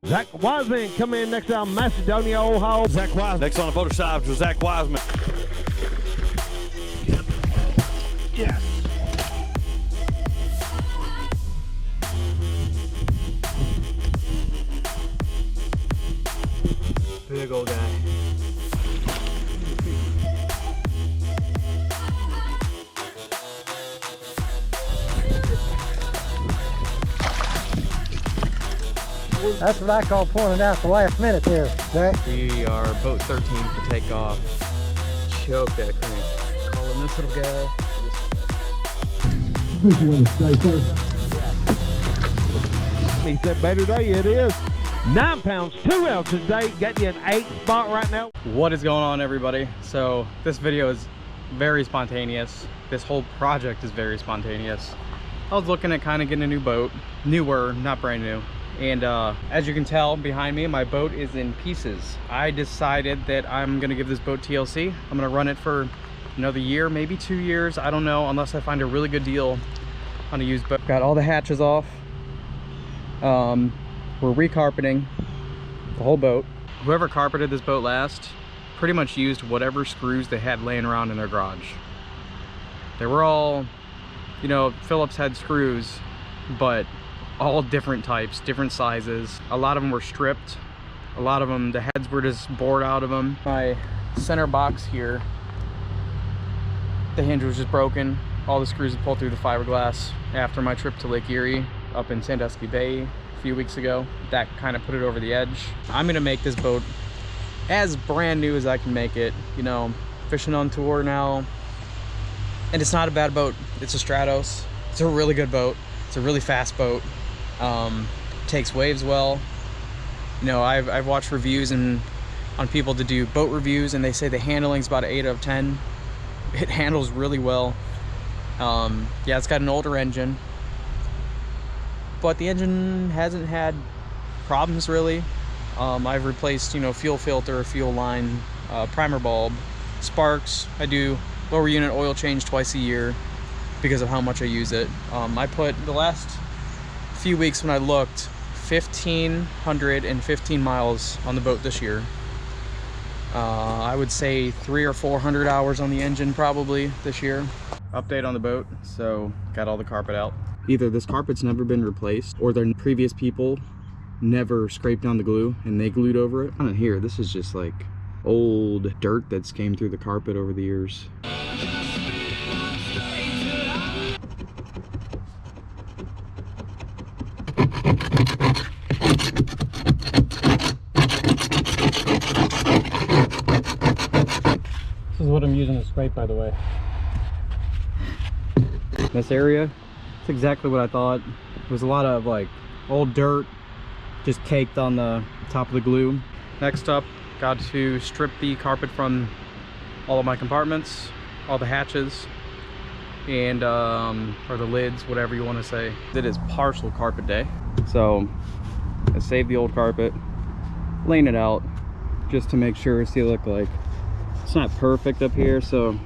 Zach Wiseman coming in next on Macedonia, Ohio. Zach Wiseman. Next on the photo shop was Zach Wiseman. Yes. Big old guy. That's what I call pulling it out the last minute there, Zach. We are boat 13 to take off. Choke that crank. Calling this little guy. He said better day it is. 9 pounds, 2 ounces today. Got you an 8 spot right now. What is going on, everybody? So this video is very spontaneous. This whole project is very spontaneous. I was looking at kind of getting a new boat. Newer, not brand new. And as you can tell behind me, my boat is in pieces. I decided that I'm gonna give this boat TLC. I'm gonna run it for another year, maybe 2 years. I don't know, unless I find a really good deal on a used boat. Got all the hatches off. We're recarpeting the whole boat. Whoever carpeted this boat last pretty much used whatever screws they had laying around in their garage. They were all, you know, Phillips head screws, but all different types, different sizes. A lot of them were stripped. A lot of them, the heads were just bored out of them. My center box here, the hinge was just broken. All the screws had pulled through the fiberglass after my trip to Lake Erie up in Sandusky Bay a few weeks ago. That kind of put it over the edge. I'm gonna make this boat as brand new as I can make it. You know, fishing on tour now. And it's not a bad boat. It's a Stratos. It's a really good boat. It's a really fast boat. Takes waves well. You know, I've watched reviews and on people to do boat reviews, and they say the handling's about an 8 out of 10. It handles really well. Yeah, it's got an older engine, but the engine hasn't had problems really. I've replaced, you know, fuel filter, fuel line, primer bulb, sparks. I do lower unit oil change twice a year because of how much I use it. I put the last few weeks when I looked 1,515 miles on the boat this year. I would say 300 or 400 hours on the engine probably this year. Update on the boat, so got all the carpet out. Either this carpet's never been replaced or their previous people never scraped down the glue and they glued over it. On here, this is just like old dirt that's came through the carpet over the years. This is what I'm using to scrape, by the way. This area, it's exactly what I thought. There was a lot of like old dirt just caked on the top of the glue. Next up, got to strip the carpet from all of my compartments, all the hatches, and or the lids, whatever you want to say. It is partial carpet day, so I saved the old carpet, laying it out just to make sure. See, look, like it's not perfect up here, so,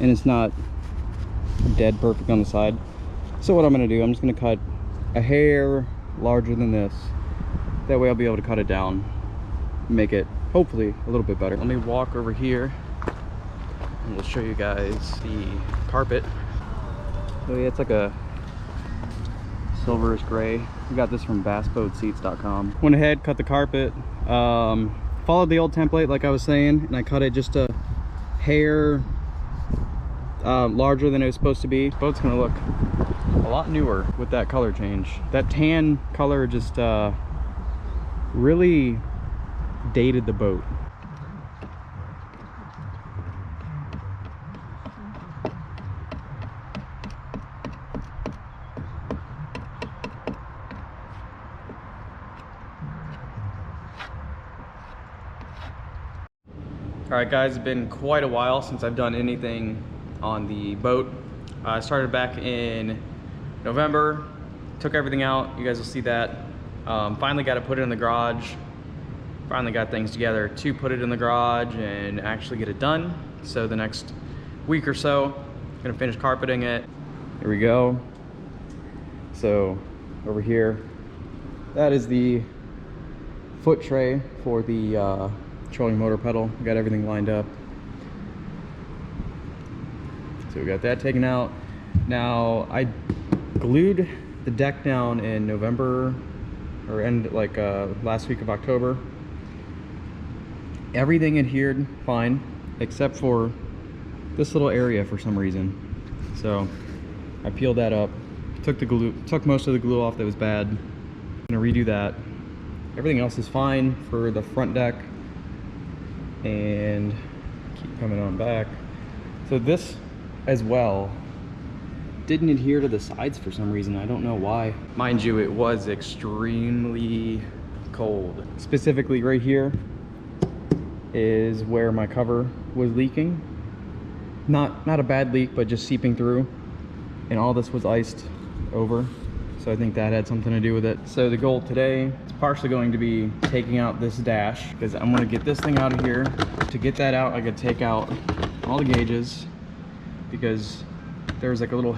and it's not dead perfect on the side. So what I'm going to do, I'm just going to cut a hair larger than this. That way I'll be able to cut it down, make it hopefully a little bit better. Let me walk over here and we'll show you guys the carpet. So yeah, it's like a silverish gray. We got this from bassboatseats.com. Went ahead, cut the carpet, followed the old template like I was saying, and I cut it just a hair larger than it was supposed to be. The boat's gonna look a lot newer with that color change. That tan color just really dated the boat. All right, guys, it's been quite a while since I've done anything on the boat. I started back in November, took everything out. You guys will see that. Finally got to put it in the garage. Finally got things together to put it in the garage and actually get it done. So the next week or so, I'm gonna finish carpeting it. Here we go. So over here, that is the foot tray for the trolling motor pedal. We got everything lined up. So we got that taken out. Now I glued the deck down in November or last week of October. Everything adhered fine except for this little area for some reason. So I peeled that up, took most of the glue off that was bad. I'm gonna redo that. Everything else is fine for the front deck, and keep coming on back. So this as well didn't adhere to the sides for some reason. I don't know why. Mind you, it was extremely cold. Specifically right here is where my cover was leaking. Not a bad leak, but just seeping through, and all this was iced over, so I think that had something to do with it. So the goal today is partially going to be taking out this dash, because I'm going to get this thing out of here. To get that out, I could take out all the gauges, because there's like a little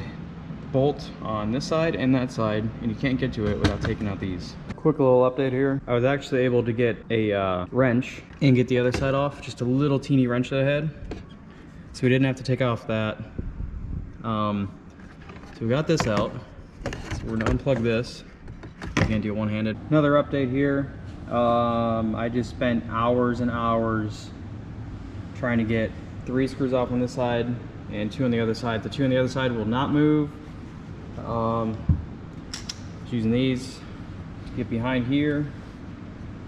bolt on this side and that side, and you can't get to it without taking out these. Quick little update here. I was actually able to get a wrench and get the other side off, just a little teeny wrench that I had. So we didn't have to take off that. So we got this out. So we're gonna unplug this. I can't do it one-handed. Another update here. I just spent hours and hours trying to get 3 screws off on this side and 2 on the other side. The 2 on the other side will not move. Just using these to get behind here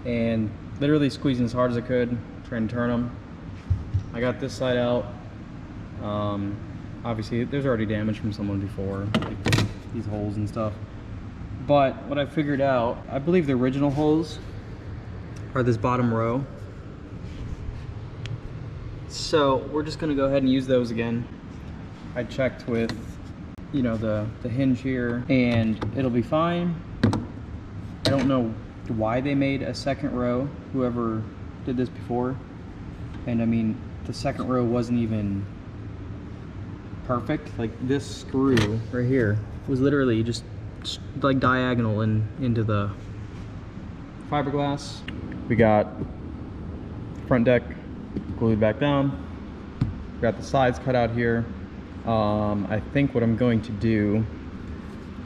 and literally squeezing as hard as I could, trying to turn them. I got this side out. Obviously there's already damage from someone before, like these holes and stuff. But what I figured out, I believe the original holes are this bottom row. So we're just gonna go ahead and use those again. I checked with, you know, the hinge here, and it'll be fine. I don't know why they made a second row, whoever did this before. And I mean, the second row wasn't even perfect. Like this screw right here was literally just like diagonal into the fiberglass. We got front deck glued back down. We got the sides cut out here. I think what I'm going to do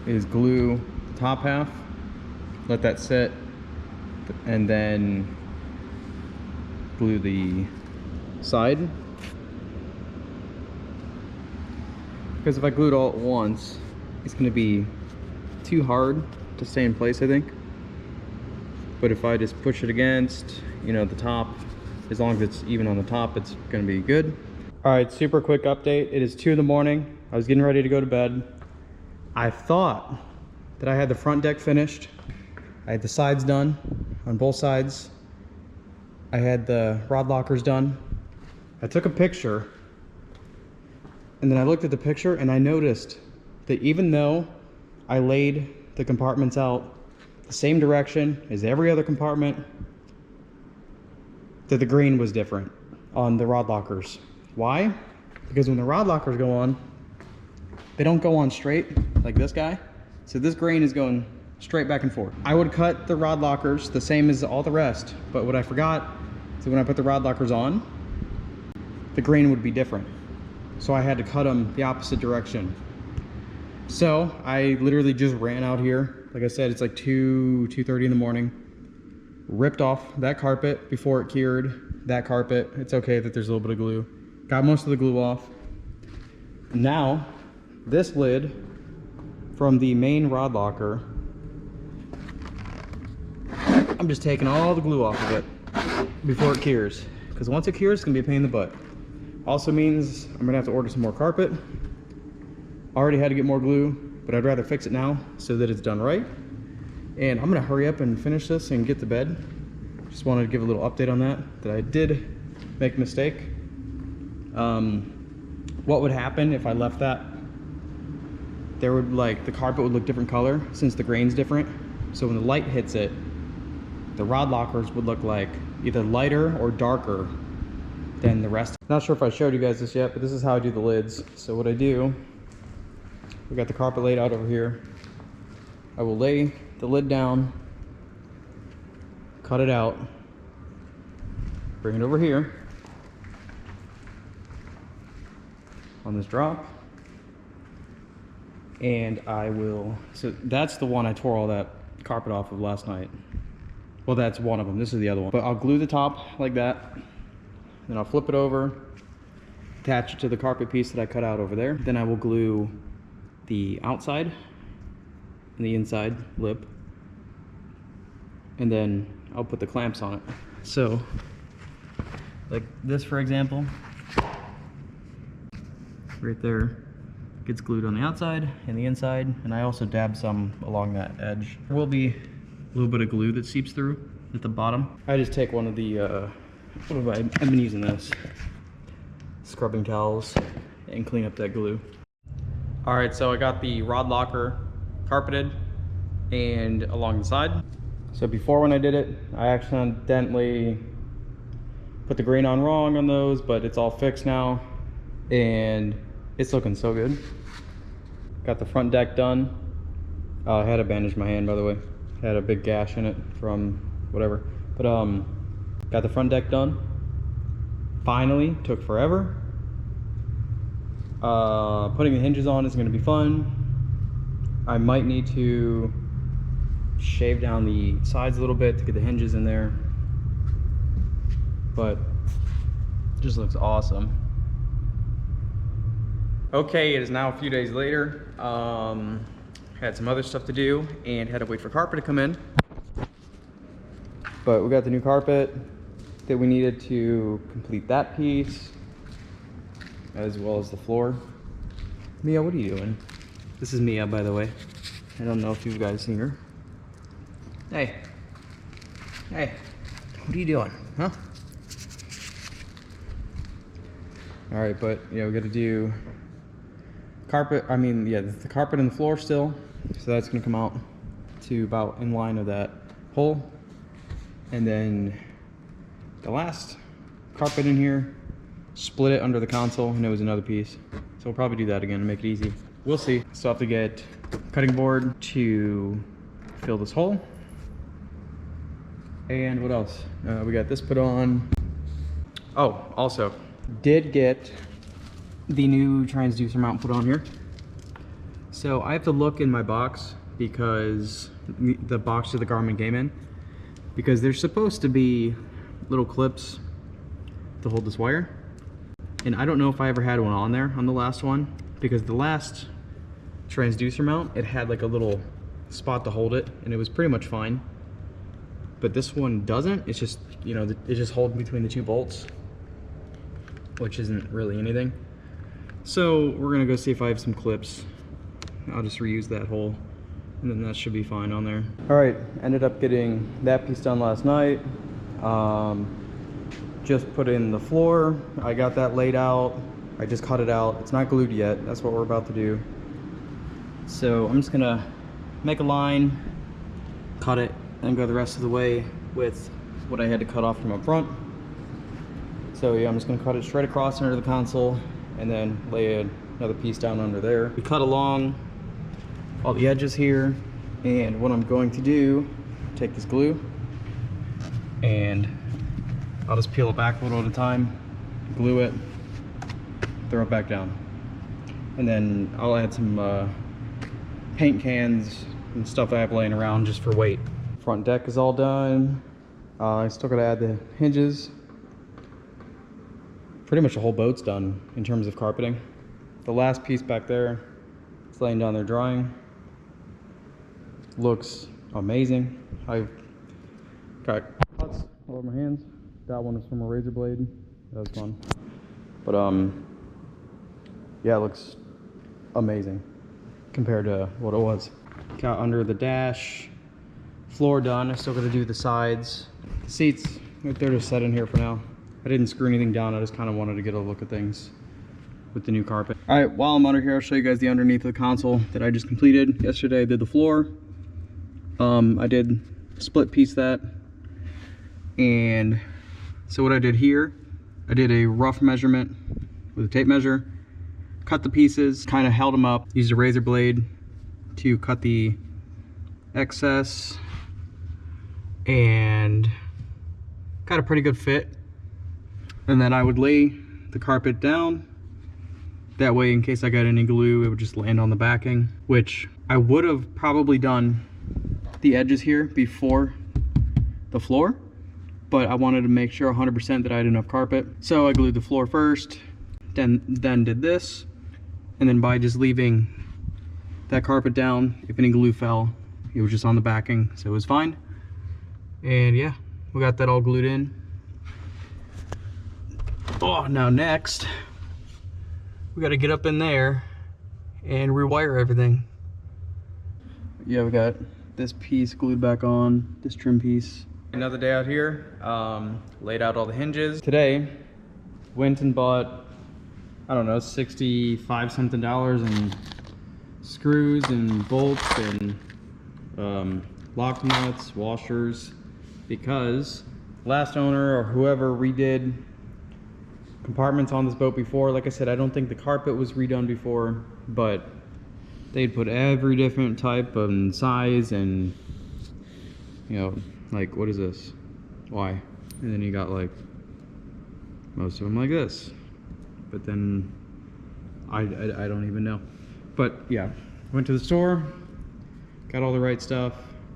is glue the top half, let that sit, and then glue the side. Because if I glue it all at once, it's going to be too hard to stay in place, I think. But if I just push it against, you know, the top, as long as it's even on the top, it's going to be good. All right, super quick update. It is 2 in the morning. I was getting ready to go to bed. I thought that I had the front deck finished. I had the sides done on both sides. I had the rod lockers done. I took a picture, and then I looked at the picture and I noticed that even though I laid the compartments out the same direction as every other compartment, that the grain was different on the rod lockers. Why? Because when the rod lockers go on, they don't go on straight like this guy. So this grain is going straight back and forth. I would cut the rod lockers the same as all the rest, but what I forgot is that when I put the rod lockers on, the grain would be different. So I had to cut them the opposite direction. So I literally just ran out here. Like I said, it's like 2:30 in the morning. Ripped off that carpet before it cured. That carpet, it's okay that there's a little bit of glue. Got most of the glue off. Now, this lid from the main rod locker, I'm just taking all the glue off of it before it cures. Because once it cures, it's gonna be a pain in the butt. Also means I'm gonna have to order some more carpet. Already had to get more glue, but I'd rather fix it now so that it's done right. And I'm gonna hurry up and finish this and get to bed. Just wanted to give a little update on that I did make a mistake. What would happen if I left that? There would, like, the carpet would look different color since the grain's different. So when the light hits it, the rod lockers would look like either lighter or darker than the rest. Not sure if I showed you guys this yet, but this is how I do the lids. So what I do, we got the carpet laid out over here. I will lay the lid down, cut it out, bring it over here on this drop, and I will, so that's the one I tore all that carpet off of last night. Well, that's one of them. This is the other one. But I'll glue the top like that. Then I'll flip it over, attach it to the carpet piece that I cut out over there. Then I will glue the outside and the inside lip. And then I'll put the clamps on it. So, like this for example, right there gets glued on the outside and the inside. And I also dab some along that edge. There will be a little bit of glue that seeps through at the bottom. I just take one of the, I've been using this, scrubbing towels, and clean up that glue. All right, so I got the rod locker carpeted and along the side. So before when I did it, I accidentally put the grain on wrong on those, but it's all fixed now, and it's looking so good. Got the front deck done. I had to bandage my hand, by the way. Had a big gash in it from whatever, but got the front deck done. Finally, took forever. Putting the hinges on is going to be fun. I might need to shave down the sides a little bit to get the hinges in there, but it just looks awesome. Okay, it is now a few days later. Had some other stuff to do and had to wait for carpet to come in. But we got the new carpet that we needed to complete that piece, as well as the floor. Mia, what are you doing? This is Mia, by the way. I don't know if you guys seen her. Hey. Hey. What are you doing? Huh? Alright, but yeah, we gotta do carpet, the carpet and the floor still. So that's gonna come out to about in line of that hole. And then the last carpet in here, split it under the console, and it was another piece. So we'll probably do that again to make it easy. We'll see. Still have to get cutting board to fill this hole. And what else? We got this put on. Oh, also, did get the new transducer mount put on here. So I have to look in my box, because the box that the Garmin came in, because there's supposed to be little clips to hold this wire. And I don't know if I ever had one on there on the last one, because the last transducer mount, it had like a little spot to hold it, and it was pretty much fine. But this one doesn't. It's just, you know, it just holds between the two bolts, which isn't really anything. So we're gonna go see if I have some clips. I'll just reuse that hole, and then that should be fine on there. All right, ended up getting that piece done last night. Just put in the floor. I got that laid out. I just cut it out. It's not glued yet. That's what we're about to do. So I'm just gonna make a line, cut it, and go the rest of the way with what I had to cut off from up front. So yeah, I'm just gonna cut it straight across under the console, and then lay another piece down under there. We cut along all the edges here, and what I'm going to do, take this glue, and I'll just peel it back a little at a time, glue it, throw it back down. And then I'll add some paint cans and stuff I have laying around just for weight. Front deck is all done. I still gotta add the hinges. Pretty much the whole boat's done in terms of carpeting. The last piece back there, it's laying down there drying. Looks amazing. I've got cuts all over my hands. That one is from a razor blade. That was fun. But yeah, it looks amazing compared to what it was. Got under the dash, floor done. I still got to do the sides. The seats, they're just set in here for now. I didn't screw anything down. I just kind of wanted to get a look at things with the new carpet. All right, while I'm under here, I'll show you guys the underneath of the console that I just completed. Yesterday I did the floor. I did split piece that. And so what I did here, I did a rough measurement with a tape measure, cut the pieces, kind of held them up, used a razor blade to cut the excess, and got a pretty good fit. And then I would lay the carpet down. That way, in case I got any glue, it would just land on the backing, which I would have probably done the edges here before the floor, but I wanted to make sure 100% that I had enough carpet. So I glued the floor first, then did this, and then by just leaving that carpet down, if any glue fell, it was just on the backing, so it was fine. And yeah, we got that all glued in. Oh, now next, we gotta get up in there and rewire everything. Yeah, we got this piece glued back on, this trim piece. Another day out here, laid out all the hinges. Today, went and bought, I don't know, $65 something in screws and bolts and lock nuts, washers, because last owner or whoever redid compartments on this boat before. Like I said, I don't think the carpet was redone before, but they'd put every different type of size and, you know, like, what is this? Why? And then you got like most of them like this, but then I don't even know. But yeah, went to the store, got all the right stuff,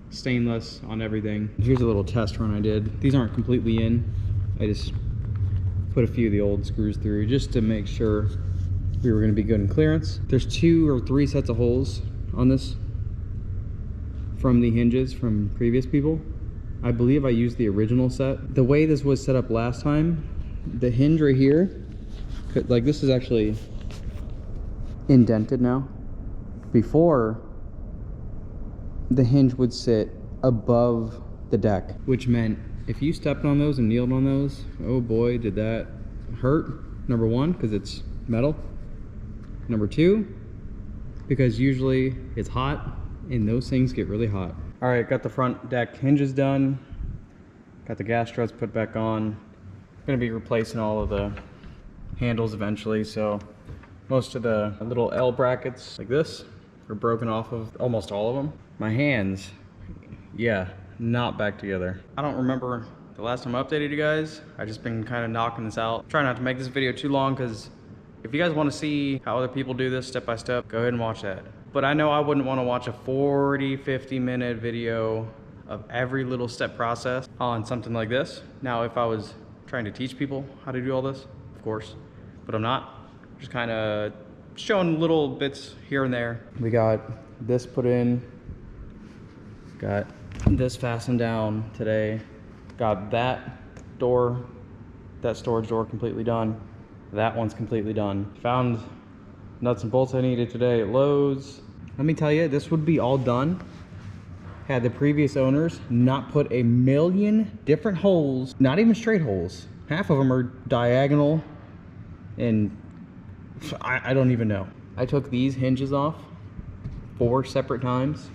stainless on everything. Here's a little test run I did. These aren't completely in. I just put a few of the old screws through just to make sure we were going to be good in clearance. There's 2 or 3 sets of holes on this from the hinges from previous people. I believe I used the original set. The way this was set up last time, the hinge right here, like this is actually indented now. Before, the hinge would sit above the deck, which meant if you stepped on those and kneeled on those, oh boy, did that hurt. Number 1, because it's metal. Number 2, because usually it's hot and those things get really hot. All right, got the front deck hinges done. Got the gas struts put back on. Gonna be replacing all of the handles eventually, so most of the little L brackets like this are broken off of almost all of them. My hands, yeah, not back together. I don't remember the last time I updated you guys. I just been kind of knocking this out. Try not to make this video too long, because if you guys want to see how other people do this step by step, go ahead and watch that. But I know I wouldn't want to watch a 40-50 minute video of every little step process on something like this. Now, if I was trying to teach people how to do all this, of course, but I'm not. Just kind of showing little bits here and there. We got this put in, got this fastened down today, got that door, that storage door completely done. That one's completely done. Found nuts and bolts I needed today at Lowe's. Let me tell you, this would be all done had the previous owners not put a million different holes, not even straight holes. Half of them are diagonal, and I don't even know. I took these hinges off 4 separate times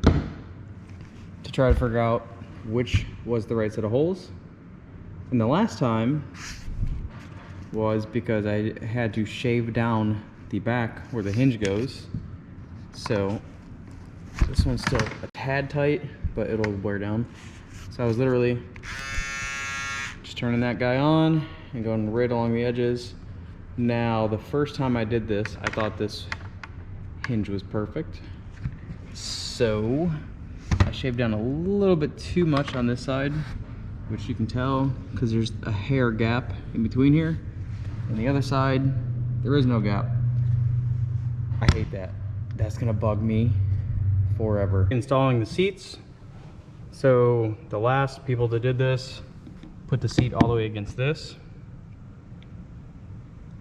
to try to figure out which was the right set of holes. And the last time was because I had to shave down the back where the hinge goes. So this one's still a tad tight, but it'll wear down. So I was literally just turning that guy on and going right along the edges. Now, the first time I did this, I thought this hinge was perfect. So I shaved down a little bit too much on this side, which you can tell because there's a hair gap in between here. On the other side, there is no gap. I hate that. That's gonna bug me forever. Installing the seats. So the last people that did this put the seat all the way against this.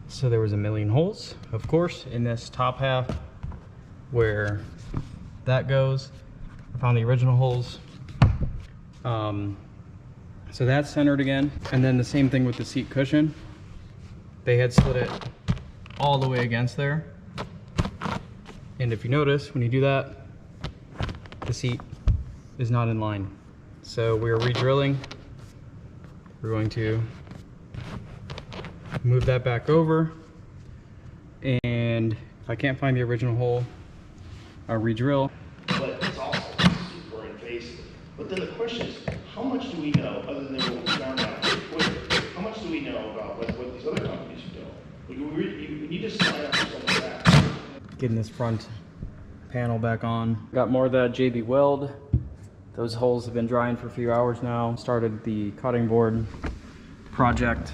So there was a million holes, of course, in this top half where that goes. I found the original holes. So that's centered again. And then the same thing with the seat cushion. They had slid it all the way against there. And if you notice, when you do that, the seat is not in line. So we're re-drilling. We're going to move that back over. And if I can't find the original hole, I'll re-drill. But it's also super invasive. But then the question is, how much do we know, other than what we found out on Twitter, how much do we know about what these other companies do? We need to sign up for something like that. Getting this front panel back on. Got more of that JB weld. Those holes have been drying for a few hours now. Started the cutting board project.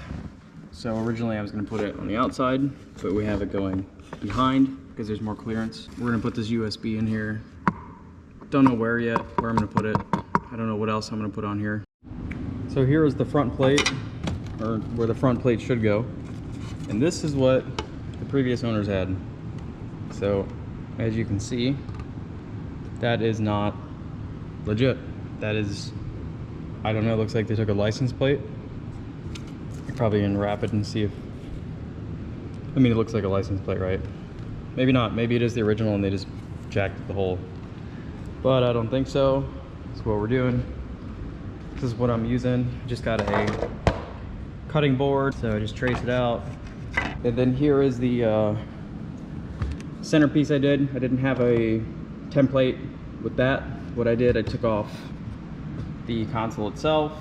So originally I was gonna put it on the outside, but we have it going behind because there's more clearance. We're gonna put this USB in here. Don't know where yet, where I'm gonna put it. I don't know what else I'm gonna put on here. So here is the front plate, or where the front plate should go. And this is what the previous owners had. So as you can see, that is not legit. That is, I don't know, it looks like they took a license plate. You're probably gonna wrap it and see if, I mean, it looks like a license plate, right? Maybe not, maybe it is the original and they just jacked the hole. But I don't think so. That's what we're doing. This is what I'm using. Just got a cutting board, so I just trace it out. And then here is the centerpiece I did. I didn't have a template with that. What I did, I took off the console itself,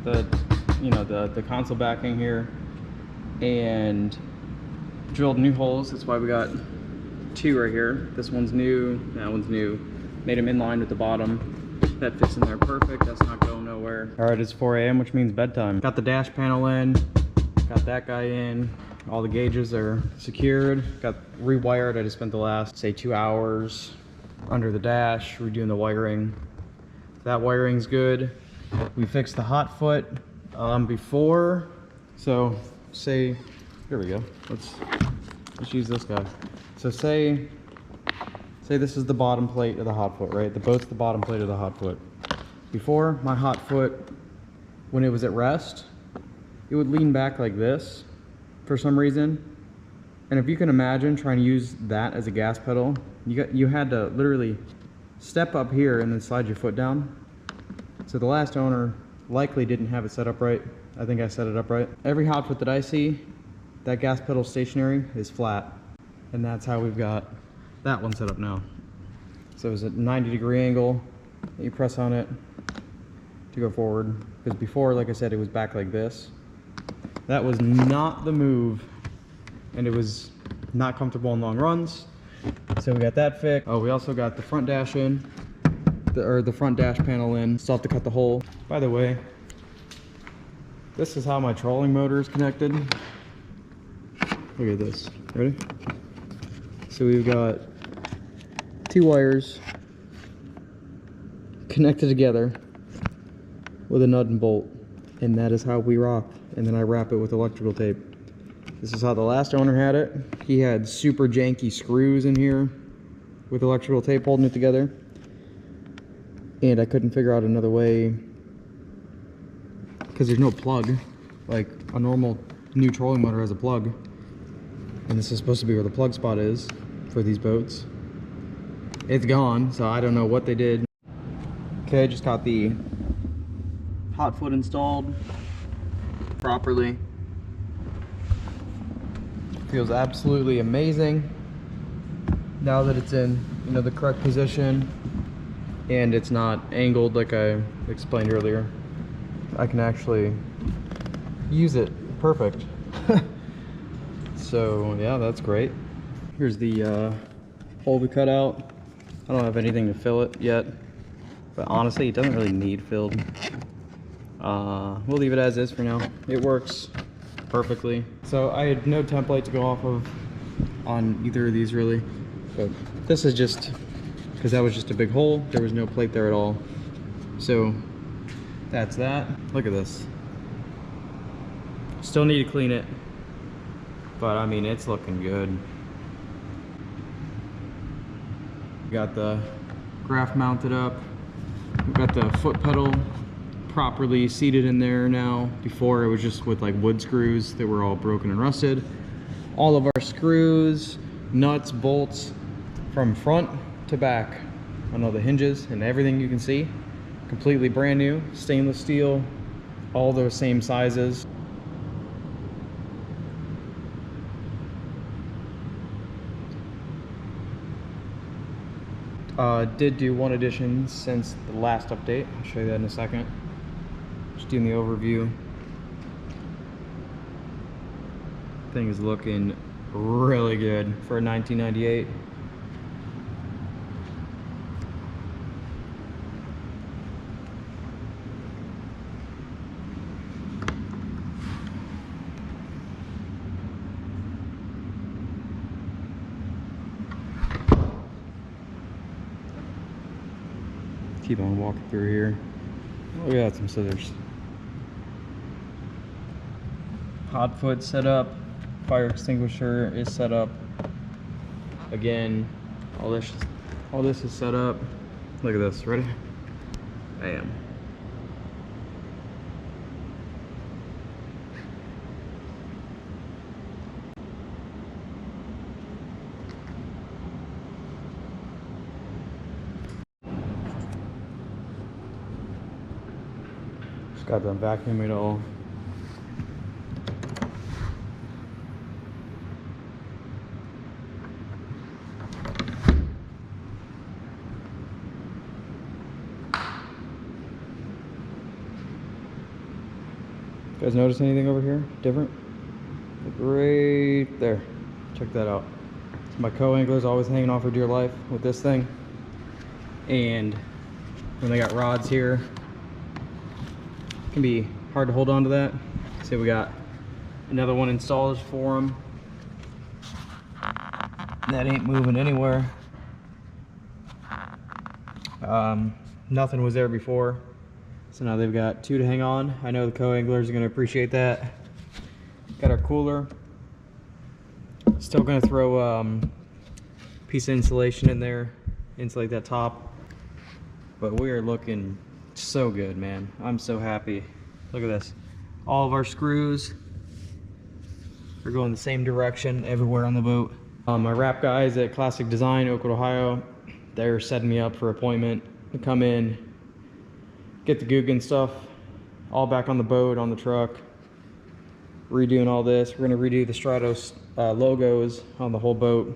the console backing here, and drilled new holes. That's why we got two right here. This one's new, that one's new. Made them in line with the bottom. That fits in there perfect. That's not going nowhere. All right, it's 4 a.m., which means bedtime. Got the dash panel in, got that guy in. All the gauges are secured, got rewired. I just spent the last, say, 2 hours under the dash, redoing the wiring. That wiring's good. We fixed the hot foot before. So say, here we go. Let's use this guy. So say this is the bottom plate of the hot foot, right? The boat's the bottom plate of the hot foot. Before, my hot foot, when it was at rest, it would lean back like this for some reason. And if you can imagine trying to use that as a gas pedal, you had to literally step up here and then slide your foot down. So the last owner likely didn't have it set up right. I think I set it up right. Every hot foot that I see, that gas pedal stationary is flat. And that's how we've got that one set up now. So it's a 90-degree angle that you press on it to go forward. Because before, like I said, it was back like this. That was not the move, and it was not comfortable in long runs. So we got that fixed. Oh, we also got the front dash in, the front dash panel in. Still have to cut the hole. By the way, this is how my trolling motor is connected. Look at this. Ready? So we've got 2 wires connected together with a nut and bolt, and that is how we rock. And then I wrap it with electrical tape. This is how the last owner had it. He had super janky screws in here with electrical tape holding it together, and I couldn't figure out another way because there's no plug. Like a normal new trolling motor has a plug, and this is supposed to be where the plug spot is for these boats. It's gone, so I don't know what they did. Okay, just got the hot foot installed properly. Feels absolutely amazing now that it's in, the correct position and it's not angled like I explained earlier. I can actually use it perfect. So yeah, that's great. Here's the hole we cut out. I don't have anything to fill it yet, but honestly, it doesn't really need filled. We'll leave it as is for now. It works perfectly. So I had no template to go off of on either of these really, but this is just because that was just a big hole. There was no plate there at all. So that's that. Look at this. Still need to clean it, but I mean, it's looking good. We got the graph mounted up. We got the foot pedal properly seated in there now. Before it was just with like wood screws that were all broken and rusted. All of our screws, nuts, bolts from front to back on all the hinges and everything you can see, completely brand new, stainless steel, all those same sizes. Did do one addition since the last update. I'll show you that in a second. Just doing the overview. Thing is looking really good for a 1998. Keep on walking through here. Oh, we got some scissors. Hot foot set up. Fire extinguisher is set up. Again, all this is set up. Look at this. Ready? Bam. Got them vacuum it all. You guys notice anything over here different? Like right there. Check that out. So my co-angler's always hanging on for dear life with this thing. And when they got rods here, can be hard to hold on to that. See, we got another one installed for them. That ain't moving anywhere. Nothing was there before, so now they've got two to hang on. I know the co-anglers are going to appreciate that. Got our cooler. Still going to throw a piece of insulation in there, insulate that top. But we are looking so good, man. I'm so happy. Look at this. All of our screws are going the same direction everywhere on the boat. My wrap guys at Classic Design, Oakwood, Ohio, they're setting me up for appointment to come in, get the Guggen stuff all back on the boat, on the truck, redoing all this. We're going to redo the Stratos logos on the whole boat,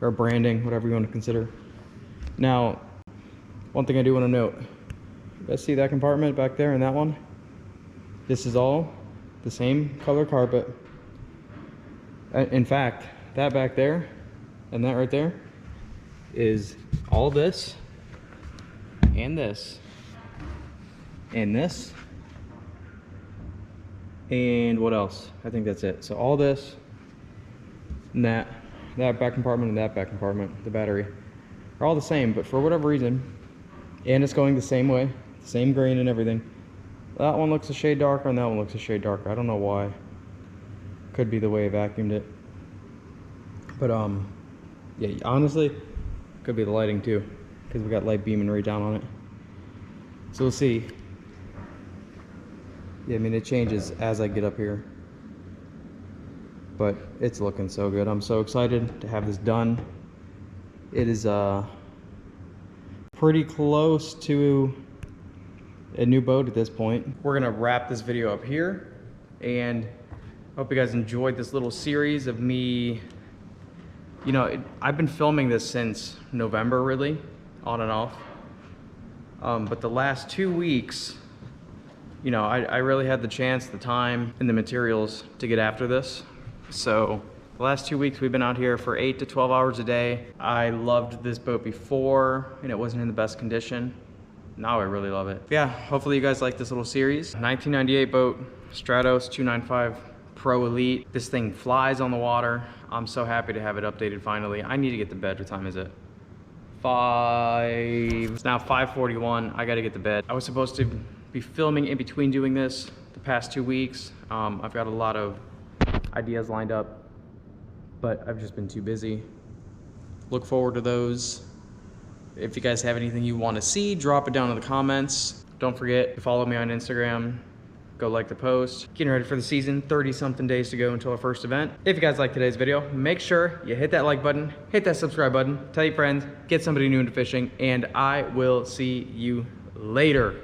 or branding, whatever you want to consider. Now, one thing I do want to note, you guys see that compartment back there and that one? This is all the same color carpet. In fact, that back there and that right there is all this and this and this and what else? I think that's it. So all this and that back compartment and that back compartment, the battery, are all the same, but for whatever reason, and it's going the same way, same grain and everything. That one looks a shade darker and that one looks a shade darker. I don't know why. Could be the way I vacuumed it. But yeah, honestly, could be the lighting too, because we got light beaming right down on it. So we'll see. Yeah, I mean, it changes as I get up here. But it's looking so good. I'm so excited to have this done. It is pretty close to a new boat at this point. We're gonna wrap this video up here, and I hope you guys enjoyed this little series of me. You know, I've been filming this since November, really, on and off. But the last 2 weeks, you know, I really had the chance, the time, and the materials to get after this. So the last 2 weeks we've been out here for 8 to 12 hours a day. I loved this boat before, and it wasn't in the best condition. Now I really love it. Yeah, hopefully you guys like this little series. 1998 boat, Stratos 295 Pro Elite. This thing flies on the water. I'm so happy to have it updated finally. I need to get to bed. What time is it? It's now 5:41. I gotta get to bed. I was supposed to be filming in between doing this the past 2 weeks. I've got a lot of ideas lined up, but I've just been too busy. Look forward to those. If you guys have anything you want to see, drop it down in the comments. Don't forget to follow me on Instagram. Go like the post. Getting ready for the season, 30-something days to go until our first event. If you guys like today's video, make sure you hit that like button, hit that subscribe button, tell your friends, get somebody new into fishing, and I will see you later.